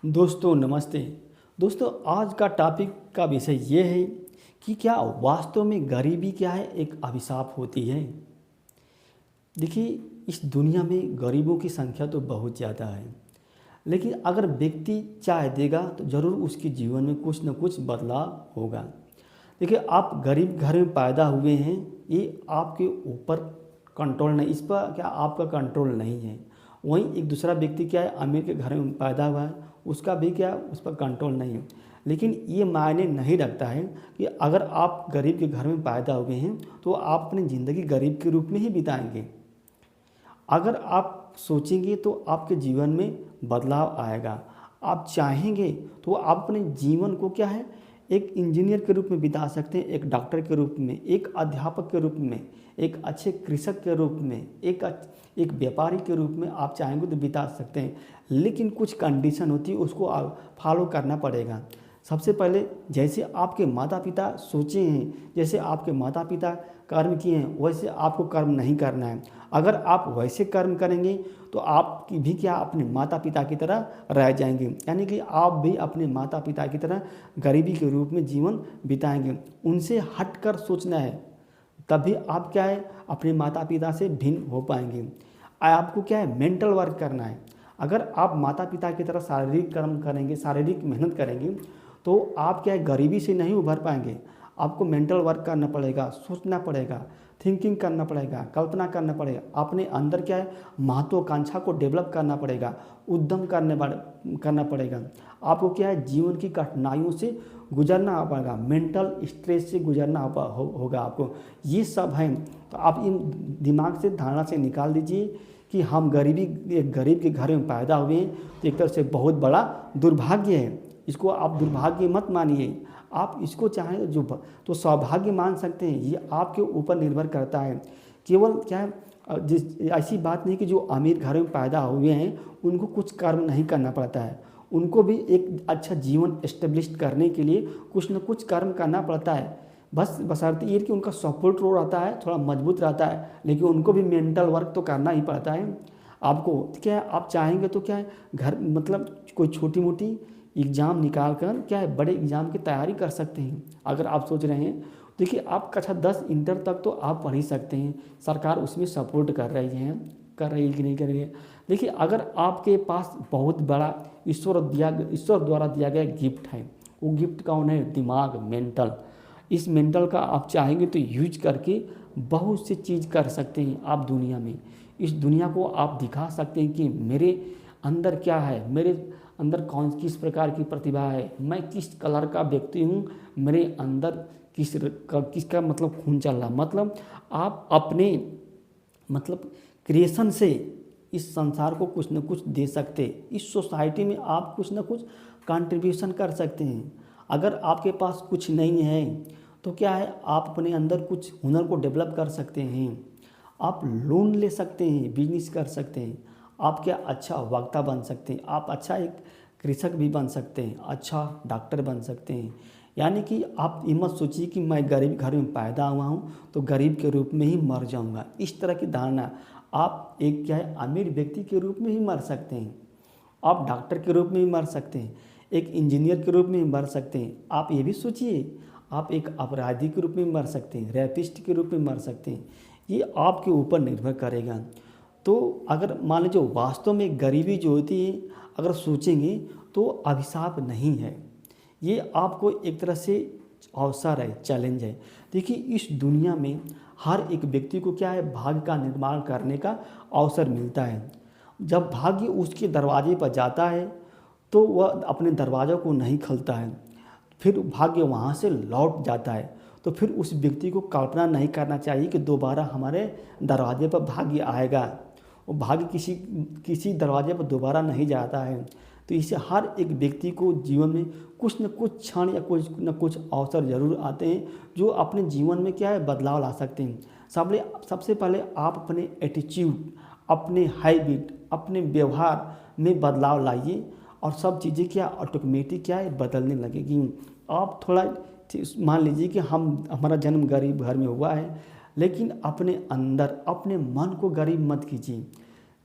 दोस्तों नमस्ते। दोस्तों आज का टॉपिक का विषय ये है कि क्या वास्तव में गरीबी क्या है एक अभिशाप होती है। देखिए, इस दुनिया में गरीबों की संख्या तो बहुत ज़्यादा है, लेकिन अगर व्यक्ति चाह देगा तो ज़रूर उसके जीवन में कुछ न कुछ बदलाव होगा। देखिए, आप गरीब घर में पैदा हुए हैं, ये आपके ऊपर कंट्रोल नहीं, इस पर क्या आपका कंट्रोल नहीं है। वहीं एक दूसरा व्यक्ति क्या है, अमीर के घर में पैदा हुआ है, उसका भी क्या उस पर कंट्रोल नहीं है। लेकिन ये मायने नहीं रखता है कि अगर आप गरीब के घर में पैदा हुए हैं तो आप अपनी ज़िंदगी गरीब के रूप में ही बिताएंगे। अगर आप सोचेंगे तो आपके जीवन में बदलाव आएगा। आप चाहेंगे तो आप अपने जीवन को क्या है, एक इंजीनियर के रूप में बिता सकते हैं, एक डॉक्टर के रूप में, एक अध्यापक के रूप में, एक अच्छे कृषक के रूप में, एक व्यापारी के रूप में आप चाहेंगे तो बिता सकते हैं। लेकिन कुछ कंडीशन होती है, उसको आप फॉलो करना पड़ेगा। सबसे पहले जैसे आपके माता पिता सोचे हैं, जैसे आपके माता पिता कर्म किए हैं, वैसे आपको कर्म नहीं करना है। अगर आप वैसे कर्म करेंगे तो आपकी भी क्या अपने माता पिता की तरह रह जाएंगे, यानी कि आप भी अपने माता पिता की तरह गरीबी के रूप में जीवन बिताएंगे। उनसे हटकर सोचना है, तभी आप क्या है अपने माता पिता से भिन्न हो पाएंगे। आपको क्या है मेंटल वर्क करना है। अगर आप माता पिता की तरह शारीरिक कर्म करेंगे, शारीरिक मेहनत करेंगे, तो आप क्या है गरीबी से नहीं उभर पाएंगे। आपको मेंटल वर्क करना पड़ेगा, सोचना पड़ेगा, थिंकिंग करना पड़ेगा, कल्पना करना पड़ेगा। अपने अंदर क्या है महत्वाकांक्षा को डेवलप करना पड़ेगा, उद्यम करना पड़ेगा। आपको क्या है जीवन की कठिनाइयों से गुजरना पड़ेगा, मेंटल स्ट्रेस से गुजरना होगा आपको। ये सब है, तो आप इन दिमाग से धारणा से निकाल दीजिए कि हम एक गरीब के घर में पैदा हुए हैं, तो एक तरह से बहुत बड़ा दुर्भाग्य है। इसको आप दुर्भाग्य मत मानिए, आप इसको चाहें तो सौभाग्य मान सकते हैं। ये आपके ऊपर निर्भर करता है। केवल क्या है ऐसी बात नहीं कि जो अमीर घर में पैदा हुए हैं उनको कुछ कर्म नहीं करना पड़ता है। उनको भी एक अच्छा जीवन एस्टेब्लिश करने के लिए कुछ न कुछ कर्म करना पड़ता है। बस बशर्ते ये कि उनका सपोर्ट रो रहता है, थोड़ा मजबूत रहता है, लेकिन उनको भी मेंटल वर्क तो करना ही पड़ता है। आपको क्या है, आप चाहेंगे तो क्या है घर मतलब कोई छोटी मोटी एग्ज़ाम निकाल कर क्या है बड़े एग्ज़ाम की तैयारी कर सकते हैं। अगर आप सोच रहे हैं, देखिए आप कक्षा 10 इंटर तक तो आप पढ़ ही सकते हैं, सरकार उसमें सपोर्ट कर रही है कि नहीं कर रही है। देखिए अगर आपके पास बहुत बड़ा ईश्वर द्वारा दिया गया गिफ्ट है, वो गिफ्ट कौन है, दिमाग, मेंटल। इस मेंटल का आप चाहेंगे तो यूज करके बहुत सी चीज़ कर सकते हैं। आप दुनिया में इस दुनिया को आप दिखा सकते हैं कि मेरे अंदर क्या है, मेरे अंदर किस प्रकार की प्रतिभा है, मैं किस कलर का व्यक्ति हूँ, मेरे अंदर किसका मतलब खून चल रहा। मतलब आप अपने मतलब क्रिएशन से इस संसार को कुछ न कुछ दे सकते, इस सोसाइटी में आप कुछ न कुछ कंट्रीब्यूशन कर सकते हैं। अगर आपके पास कुछ नहीं है तो क्या है आप अपने अंदर कुछ हुनर को डेवलप कर सकते हैं। आप लोन ले सकते हैं, बिजनेस कर सकते हैं, आप क्या अच्छा वक्ता बन सकते हैं, आप अच्छा एक कृषक भी बन सकते हैं, अच्छा डॉक्टर बन सकते हैं। यानी कि आप ये मत सोचिए कि मैं गरीब घर में पैदा हुआ हूँ तो गरीब के रूप में ही मर जाऊँगा। इस तरह की धारणा, आप एक क्या है अमीर व्यक्ति के रूप में ही मर सकते हैं, आप डॉक्टर के रूप में भी मर सकते हैं, एक इंजीनियर के रूप में भी मर सकते हैं। आप ये भी सोचिए, आप एक अपराधी के रूप में मर सकते हैं, रेपिस्ट के रूप में मर सकते हैं। ये आपके ऊपर निर्भर करेगा। तो अगर मान लीजिए वास्तव में गरीबी जो होती है अगर सोचेंगे तो अभिशाप नहीं है, ये आपको एक तरह से अवसर है, चैलेंज है। देखिए इस दुनिया में हर एक व्यक्ति को क्या है भाग्य का निर्माण करने का अवसर मिलता है। जब भाग्य उसके दरवाजे पर जाता है तो वह अपने दरवाज़ों को नहीं खोलता है, फिर भाग्य वहाँ से लौट जाता है। तो फिर उस व्यक्ति को कल्पना नहीं करना चाहिए कि दोबारा हमारे दरवाजे पर भाग्य आएगा। वो भाग्य किसी दरवाजे पर दोबारा नहीं जाता है। तो इससे हर एक व्यक्ति को जीवन में कुछ न कुछ क्षण या कुछ न कुछ अवसर जरूर आते हैं जो अपने जीवन में क्या है बदलाव ला सकते हैं। सबसे पहले आप अपने एटीट्यूड, अपने हैबिट, अपने व्यवहार में बदलाव लाइए और सब चीज़ें क्या ऑटोमेटिक क्या है बदलने लगेगी। आप थोड़ा मान लीजिए कि हमारा जन्म गरीब घर में हुआ है, लेकिन अपने अंदर अपने मन को गरीब मत कीजिए।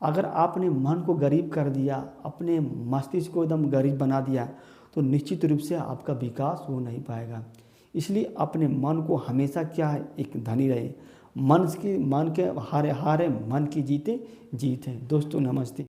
अगर आपने मन को गरीब कर दिया, अपने मस्तिष्क को एकदम गरीब बना दिया, तो निश्चित रूप से आपका विकास हो नहीं पाएगा। इसलिए अपने मन को हमेशा क्या है, एक धनी रहे। मन के हारे हारे मन की जीते जीत है। दोस्तों नमस्ते।